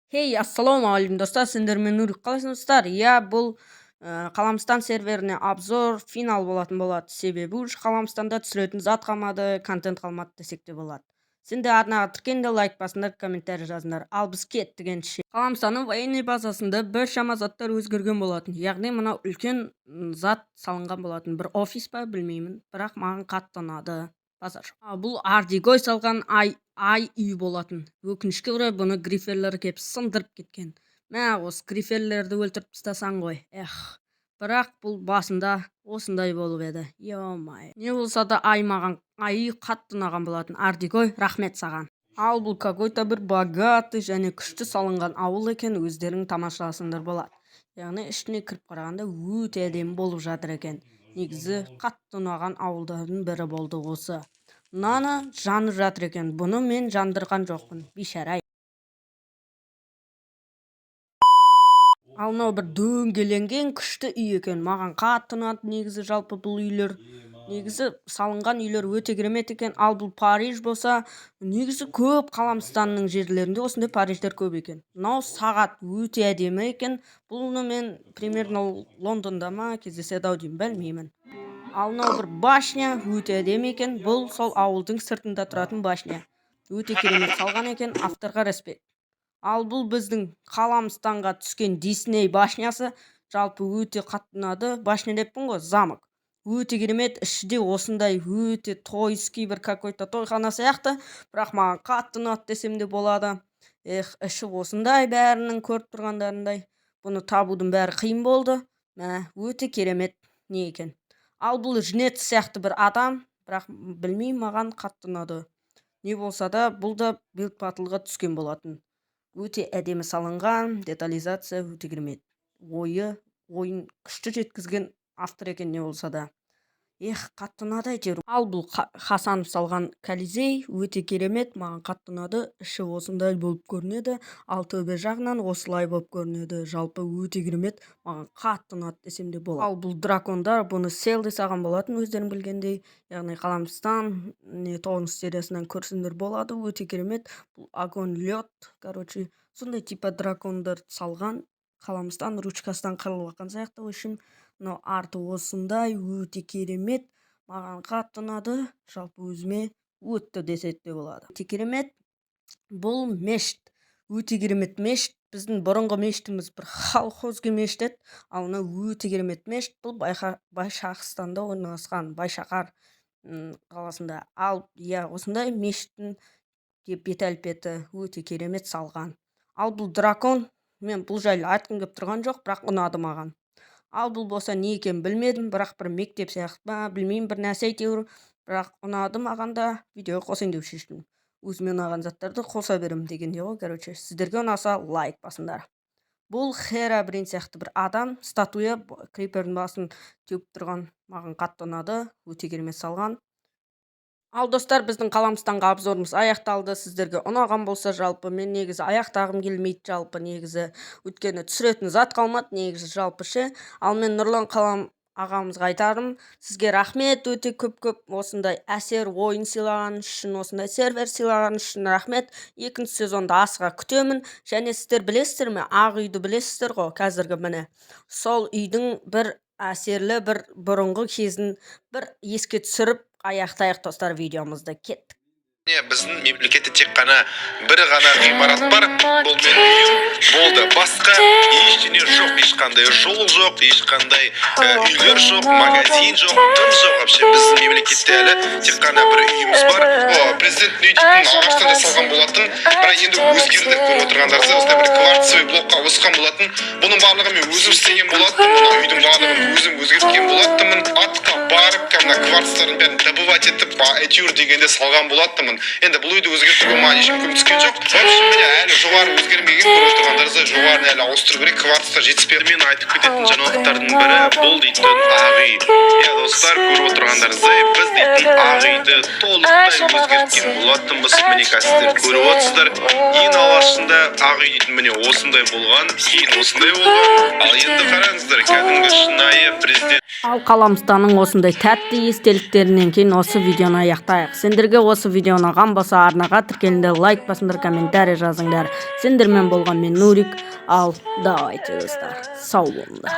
Хей, ассалаумағалейкум достар, сендермен Нурик, қалайсыңдар? Бұл Қаламстан серверіне обзор финал болатын болады. Себебі уж Қаламстанда түсіретін зат қалмады, контент қалмады десек те болады. Сендер арнаға тіркеліңдер, лайк басыңдар, комментарий жазыңдар. Ал біз кеттік ендеше. Қаламстанның военный базасында біршама заттар өзгерген болатын. Яғни мына үлкен зат салынған болатын. Бір офис па білмеймін, бірақ маған қатты ұнады. Бұл ардигой салған ай үй болатын. Өкінішке орай бұны гриферлер кеп сындырып кеткен. Мә, осы гриферлерді өлтіріп тастасаң ғой. Бірақ бұл басында осындай болып еді. Йо-май. Не болса да ай үй қатты ұнаған болатын. Ардигой, рахмет саған. Ал бұл какой-то бір богатый және күшті салынған ауыл екен, өздерің тамашаласыңдар болады. Яғни ішіне кіріп қарағанда өте әдемі болып жатыр екен. Негізі қатты ұнаған ауылдардың бірі болды осы. Мынаны жанып жатыр екен. Бұны мен жандырған жоқпын, бейшара. Ал мынау бір дөңгеленген күшті үй екен. Маған қатты ұнады негізі жалпы бұл үйлер. Негізі салынған үйлер өте керемет екен. Ал бұл Париж болса, негізі көп Қаламстанның жерлерінде осындай Париждер көп екен. Мынау сағат өте әдемі екен. Бұны мен примерно Лондонда ма кездеседі ау деймін, білмеймін. Ал мынау бір башня өте әдемі екен. Бұл сол ауылдың сыртында тұратын башня. Өте керемет салған екен. Авторға респект. Ал бұл біздің Қаламстанға түскен Дисней башнясы. Жалпы өте қатты ұнады. Башня деппін ғой, замок. Өте керемет, ішінде осындай өте тойский бір какой-то тойхана сияқты. Бірақ маған қатты ұнады десем де болады. Іші осындай бәрінің көріп тұрғандарындай. Бұны табудың бәрі қиын болды. Өте керемет не екен. Ал бұл жнец сияқты бір адам. Бірақ білмеймін, маған қатты ұнады. Не болса да, бұл да билд батлға түскен болатын. Өте әдемі салынған, детализация өте керемет. Ойын күшті жеткізген автор екен не болса да. Қатты ұнады әйтеуір. Ал бұл Хасанов салған Колизей өте керемет, маған қатты ұнады. Іші осындай болып көрінеді, ал төбе жағынан осылай болып көрінеді. Жалпы өте керемет, маған қатты ұнады десем де болады. Ал бұл дракондар, бұны селде саған болатын, өздерің білгендей. Яғни Қаламстан 9 сериясынан көрсеңдер болады, өте керемет. Бұл огонь, лед, сондай типа дракондар салған. Қаламстан ручкасынан қырылып жатқан сияқты, өшім. Но арты осындай өте керемет, маған қатты ұнады, жалпы өзіме өтті десек те болады. Өте керемет. Бұл мешіт, өте керемет мешіт. Біздің бұрынғы мешітіміз бір колхозге мешіт еді. Ал мына өте керемет мешіт. Бұл Байшақстанда орналасқан, Байшақар қаласында. Ал осындай мешіттің бет әлпеті өте керемет салған. Ал бұл дракон, мен бұл жайлы айтқым келіп тұрған жоқ, бірақ ұнады маған. Ал бұл болса не екен білмедім, бірақ бір мектеп сияқты ма, білмеймін, бір нәрсе әйтеуір, бірақ ұнады маған да, видеоға қосайын деп шештім. Өзіме ұнаған заттарды қоса берем дегенде ғой, сіздерге ұнаса лайк басыңдар. Бұл Хера Брин сияқты бір адам, статуя, крипердің басын теуіп тұрған, маған қатты ұнады, өте керемет салған. Ал достар, біздің Қаламстанға обзорымыз аяқталды. Сіздерге ұнаған болса, жалпы мен негізі аяқтағым келмейді, жалпы негізі өткені түсіретін зат қалмады, негізі жалпы ше. Ал мен Нұрлан Қалам ағамызға айтарым, сізге рахмет, өте көп осындай әсер ойын сыйлаған үшін, осындай сервер сыйлаған үшін рахмет. Екінші сезонда асыға күтемін. Және сіздер білесіздер ме, ақ үйді білесіздер ғой, қазіргі міне. Сол үйдің бір әсерлі, бір бұрынғы кезін бір еске түсіріп аяқтайық достар видеомызды. Кеттік. Біздің мемлекетте тек қана бір ғана ғимарат бар, бұл менің үйім болды. Басқа ештеңе жоқ, ешқандай жол жоқ, ешқандай үйлер жоқ, магазин жоқ, дым жоқ вообще. Біздің мемлекетте әлі тек қана бір үйіміз бар. Президенттің үйі дейтін ағаштан жасалған болатын, бірақ енді өзгерді көріп отырғандарыңыздар, осындай бір кварцевый блокқа ауысқан болатын. Бұның барлығын мен өзім істеген болатынмын, мына үйдің барлығын өзім өзгерткен болатынмын. Атқа барып, кварцтарын бәрін добывать етіп, әйтеуір дегенде салған болатынмын. Енді бұл үйді өзгертуге маған ешкім көмектескен жоқ. Міне әлі жоғары өзгермеген, көріп отырғандарыңыздай жоғарын әлі ауыстыру керек, кварцтар жетіспеді. Мен айтып кететін жаңалықтардың бірі бұл дейтін ақ үй. Достар, көріп отырғандарыңыздай біз дейтін ақ үйді толықтай өзгерткен болатынбыз. Міне қазір көріп отырсыздар. Ең алғашында ақ үй дейтін міне осындай болған. болған, кейін осындай болған. Ал енді қараңыздар, кәдімгі шынайы президент. Ал Қаламұстаның осындай тәтті естеліктерінен кейін осы видеоны аяқтайық. Сендерге осы видео ұнаған болса, арнаға тіркеліңдер, лайк басыңдар, комментарий жазыңдар. Сендермен болған мен Нурик. Ал давайте достар, сау болыңдар.